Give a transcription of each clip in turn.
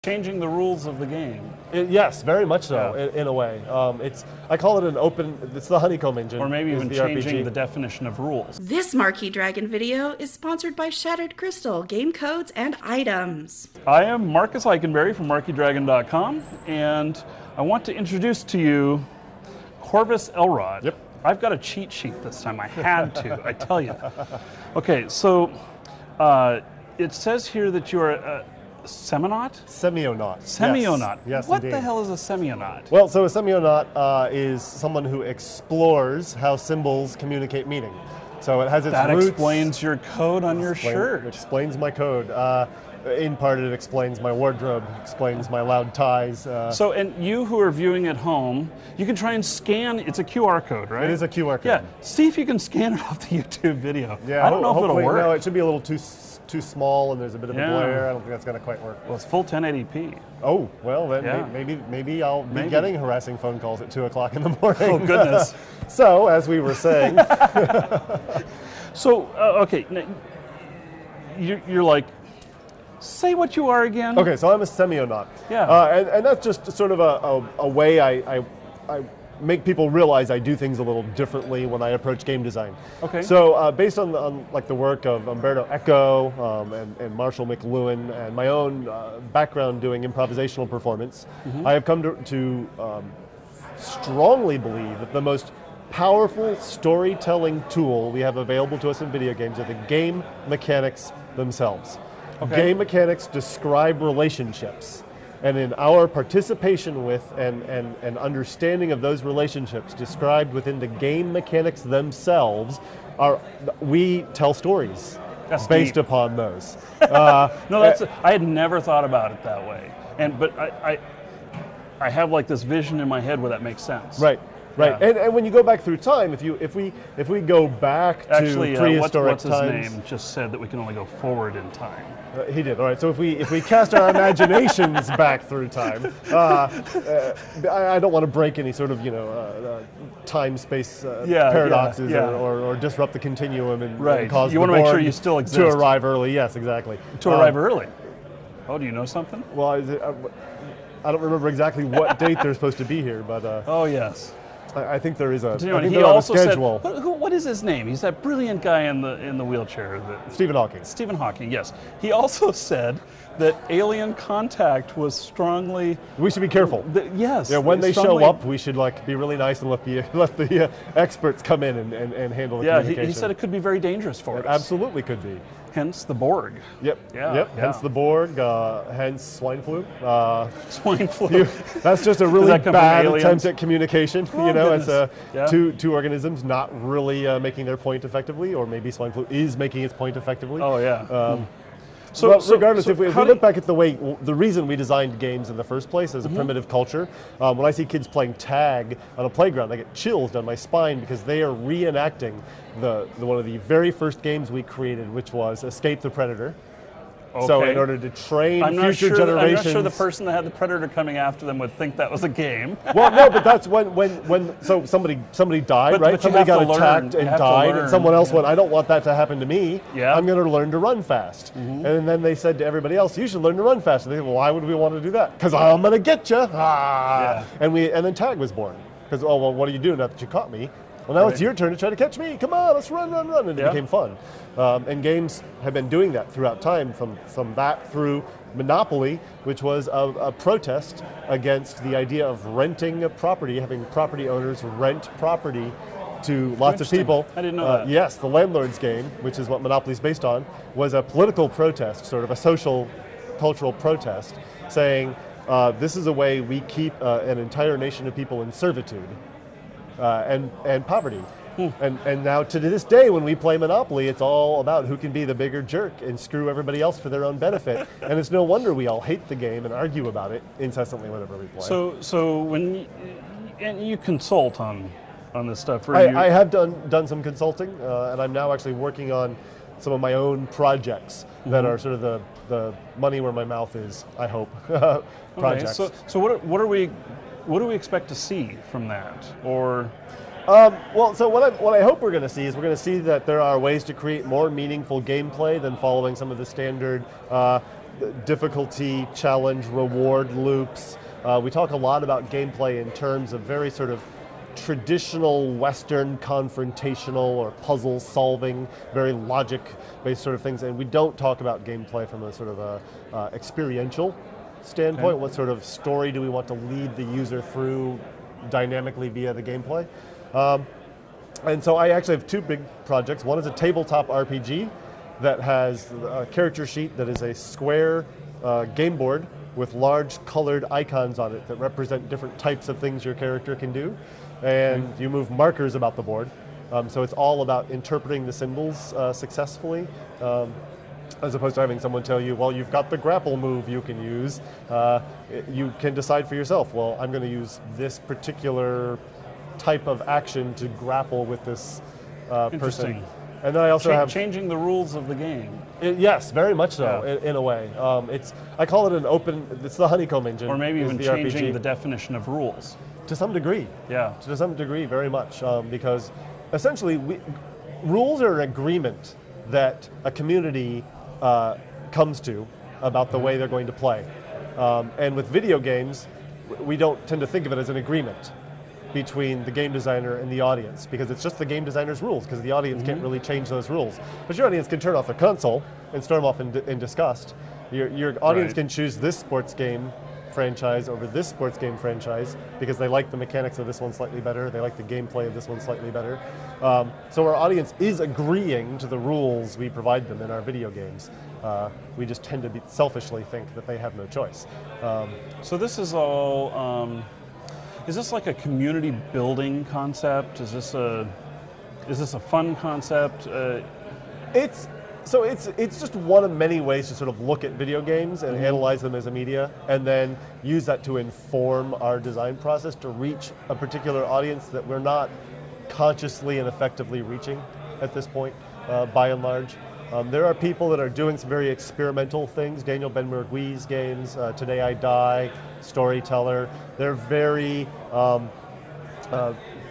Changing the rules of the game. Yes, very much so, Yeah. in a way. I call it an open, it's the honeycomb engine. Or maybe even the changing RPG. the definition of rules. This Marquee Dragon video is sponsored by Shattered Crystal, game codes, and items. I am Marcus Eichenberry from MarqueeDragon.com, and I want to introduce to you Corvus Elrod. Yep. I've got a cheat sheet this time. I had to, I tell you. Okay, so it says here that you're a Semionaut? Semionaut. Semionaut. Yes, what indeed. the hell is a Semionaut? Well, so a semionaut is someone who explores how symbols communicate meaning. So it has its That roots. explains your code on your shirt. Explains my code. In part, it explains my wardrobe, explains my loud ties. So, and you who are viewing at home, you can try and scan, it's a QR code, right? It is a QR code. Yeah, see if you can scan it off the YouTube video. Yeah, I don't know if it'll hopefully- work. No, it should be a little too small, and there's a bit of a Yeah. glare. I don't think that's going to quite work. Well, it's full 1080p. Oh, well, then Yeah. maybe I'll be Maybe. getting harassing phone calls at 2 o'clock in the morning. Oh, goodness. So, as we were saying, So, okay, now, you're like, say what you are again. okay, so I'm a semionaut. Yeah. And that's just sort of a way I make people realize I do things a little differently when I approach game design. Okay. So based on like the work of Umberto Eco and Marshall McLuhan and my own background doing improvisational performance, I have come to strongly believe that the most powerful storytelling tool we have available to us in video games are the game mechanics themselves. Okay. Game mechanics describe relationships. And in our participation with and understanding of those relationships described within the game mechanics themselves, we tell stories That's based deep. upon those. No, that's I had never thought about it that way. But I have like this vision in my head where that makes sense. Right. Right, Yeah. and when you go back through time, if we go back to Actually, prehistoric what's his times, name just said that we can only go forward in time. He did. All right. So if we cast our imaginations back through time, I don't want to break any sort of time-space paradoxes yeah. Or disrupt the continuum and Right. cause You the wanna make sure Borg you still exist. to arrive early. Yes, exactly. To arrive early. Oh, do you know something? Well, I don't remember exactly what date they're supposed to be here, but Oh, yes. I think there is a. Do you know, I think he they're on a also said, schedule. what is his name? He's that brilliant guy in the wheelchair. Stephen Hawking. Stephen Hawking, yes. He also said that alien contact was strongly. We should be careful. Yes. Yeah, when they show strongly- up, we should be really nice and let the experts come in and handle the Yeah, communication. he said it could be very dangerous for It us. absolutely could be. Hence the Borg. Yep. Yeah, Yep. yeah. Hence the Borg. Hence swine flu. Swine flu. That's just a really that come from bad aliens? attempt at communication. Oh, It's goodness. Yeah. two organisms not really making their point effectively, or maybe swine flu is making its point effectively. Oh, yeah. Well, regardless, if we how look do back at the reason we designed games in the first place as a primitive culture, when I see kids playing tag on a playground, I get chills down my spine because they are reenacting the one of the very first games we created, which was Escape the Predator. So Okay. in order to train I'm not future sure. generations, I'm not sure the person that had the predator coming after them would think that was a game. well, no, but that's when so somebody died, But right? you Somebody have got to learn. attacked You and have to died, learn. and someone else Yeah. went, I don't want that to happen to me. Yeah. I'm going to learn to run fast. And then they said to everybody else, you should learn to run fast. And they said, well, why would we want to do that? Because I'm going to get you. Yeah. And then tag was born. Because, oh, well, what do you do now that you caught me? Well, now it's Right. your turn to try to catch me. Come on, let's run. And it Yeah. became fun. And games have been doing that throughout time, from that through Monopoly, which was a protest against the idea of renting a property, having property owners rent property to lots of Interesting. people. I didn't know that. Yes, the landlord's game, which is what Monopoly is based on, was a political protest, sort of a social, cultural protest, saying this is a way we keep an entire nation of people in servitude and poverty. And now to this day, when we play Monopoly, it's all about who can be the bigger jerk and screw everybody else for their own benefit. And it's no wonder we all hate the game and argue about it incessantly whenever we play. So when you consult on this stuff, or I have done some consulting, and I'm now actually working on some of my own projects that are sort of the money where my mouth is, I hope, projects. Okay, so what do we expect to see from that? Or Well, so what I hope we're going to see is we're going to see that there are ways to create more meaningful gameplay than following some of the standard difficulty, challenge, reward loops. We talk a lot about gameplay in terms of very sort of traditional Western confrontational or puzzle solving, very logic-based sort of things, and we don't talk about gameplay from a sort of a experiential standpoint. Okay. What sort of story do we want to lead the user through dynamically via the gameplay? And so I actually have two big projects. One is a tabletop RPG that has a character sheet that is a square game board with large colored icons on it that represent different types of things your character can do. And you move markers about the board. So it's all about interpreting the symbols successfully, as opposed to having someone tell you, well, you've got the grapple move you can use. You can decide for yourself, well, I'm going to use this particular type of action to grapple with this person. Interesting. And then I also have changing the rules of the game. Yes, very much so, Yeah. in a way. I call it an open, it's the honeycomb engine. Or maybe is even the changing RPG. the definition of rules. To some degree. Yeah. To some degree, very much. Because essentially, rules are an agreement that a community comes to about the way they're going to play. And with video games, we don't tend to think of it as an agreement between the game designer and the audience, because it's just the game designer's rules, because the audience can't really change those rules. But your audience can turn off the console and storm off in disgust. Your audience Right. can choose this sports game franchise over this sports game franchise because they like the mechanics of this one slightly better, they like the gameplay of this one slightly better. So our audience is agreeing to the rules we provide them in our video games. We just tend to selfishly think that they have no choice. So this is all, is this like a community building concept? Is this a fun concept? It's just one of many ways to sort of look at video games and analyze them as a media, and then use that to inform our design process to reach a particular audience that we're not consciously and effectively reaching at this point, by and large. There are people that are doing some very experimental things. Daniel Ben-Mergui's games, Today I Die, Storyteller. They're very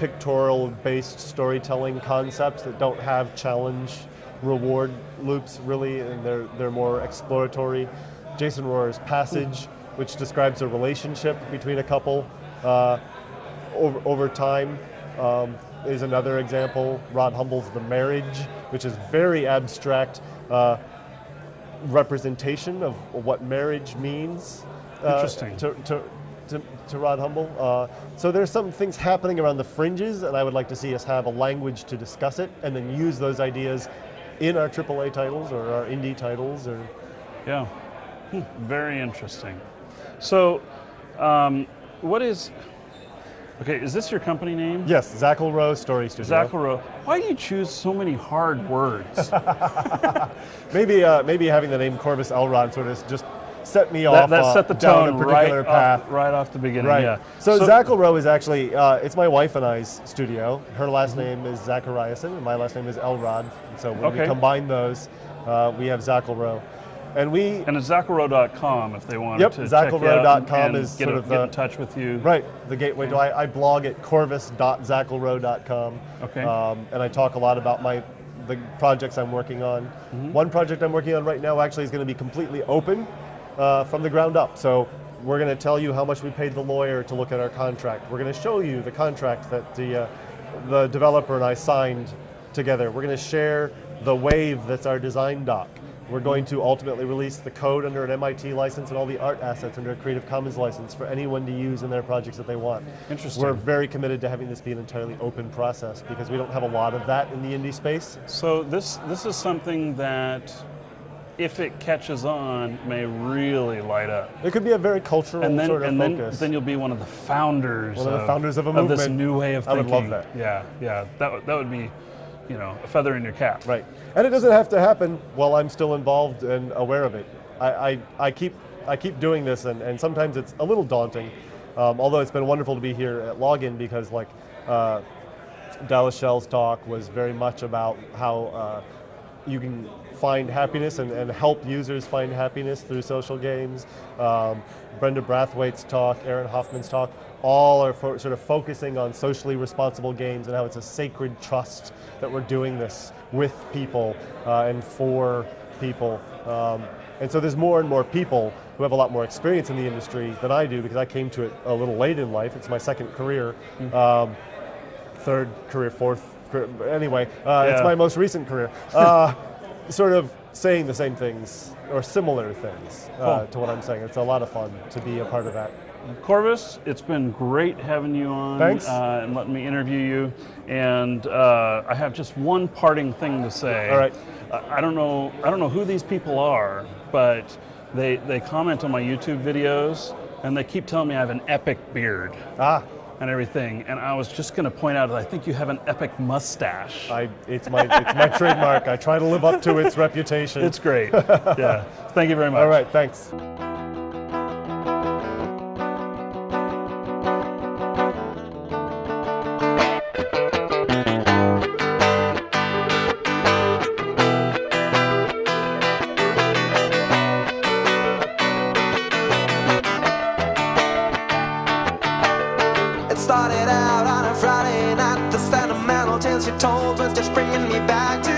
pictorial-based storytelling concepts that don't have challenge reward loops really, and they're more exploratory. Jason Rohrer's Passage, which describes a relationship between a couple over time, is another example. Rod Humble's The Marriage, which is very abstract representation of what marriage means. Interesting. To Rod Humble. So there's some things happening around the fringes, and I would like to see us have a language to discuss it, and then use those ideas in our AAA titles or our indie titles. Or Yeah. Very interesting. So, is this your company name? yes, Zackelrow Story Studio. Zackelrow. Why do you choose so many hard words? Maybe having the name Corvus Elrond sort of just set me off that set the down tone a particular path. right off the beginning. Right. Yeah. So Zackelrow is actually, it's my wife and I's studio. Her last name is Zachariason, and my last name is Elrod. And so when we combine those, we have Zackelrow. And it's Zackelrow.com if they want Yep, to check you out Zackelrow.com and is get sort of in touch with you. Right, the gateway. I blog at corvus.zackelrow.com. Okay. And I talk a lot about the projects I'm working on. One project I'm working on right now actually is going to be completely open from the ground up. So we're going to tell you how much we paid the lawyer to look at our contract. We're going to show you the contract that the developer and I signed together. We're going to share the Wave that's our design doc. We're going to ultimately release the code under an MIT license and all the art assets under a Creative Commons license for anyone to use in their projects that they want. Interesting. We're very committed to having this be an entirely open process because we don't have a lot of that in the indie space. So this is something that, if it catches on, may really light up. It could be a very cultural sort of focus. Then you'll be one of the founders. One of the founders of a of this movement. new way of I thinking. would love that. Yeah. That would be, a feather in your cap. Right. And it doesn't have to happen while I'm still involved and aware of it. I keep doing this, and sometimes it's a little daunting. Although it's been wonderful to be here at Login because Dallas Shell's talk was very much about how you can find happiness and help users find happiness through social games. Brenda Brathwaite's talk, Aaron Hoffman's talk, all are sort of focusing on socially responsible games and how it's a sacred trust that we're doing this with people and for people. And so there's more and more people who have a lot more experience in the industry than I do, because I came to it a little late in life. It's my second career, third career, fourth career. Anyway, it's my most recent career. Sort of saying the same things or similar things to what I'm saying. It's a lot of fun to be a part of that. Corvus, it's been great having you on. Thanks. And letting me interview you. And I have just one parting thing to say. All right. I don't know who these people are, but they comment on my YouTube videos, and they keep telling me I have an epic beard. And everything, and I was just going to point out that I think you have an epic mustache. It's my trademark. I try to live up to its reputation. It's great. Yeah. Thank you very much. All right. Thanks. Started out on a Friday night, the sentimental tales you told was just bringing me back to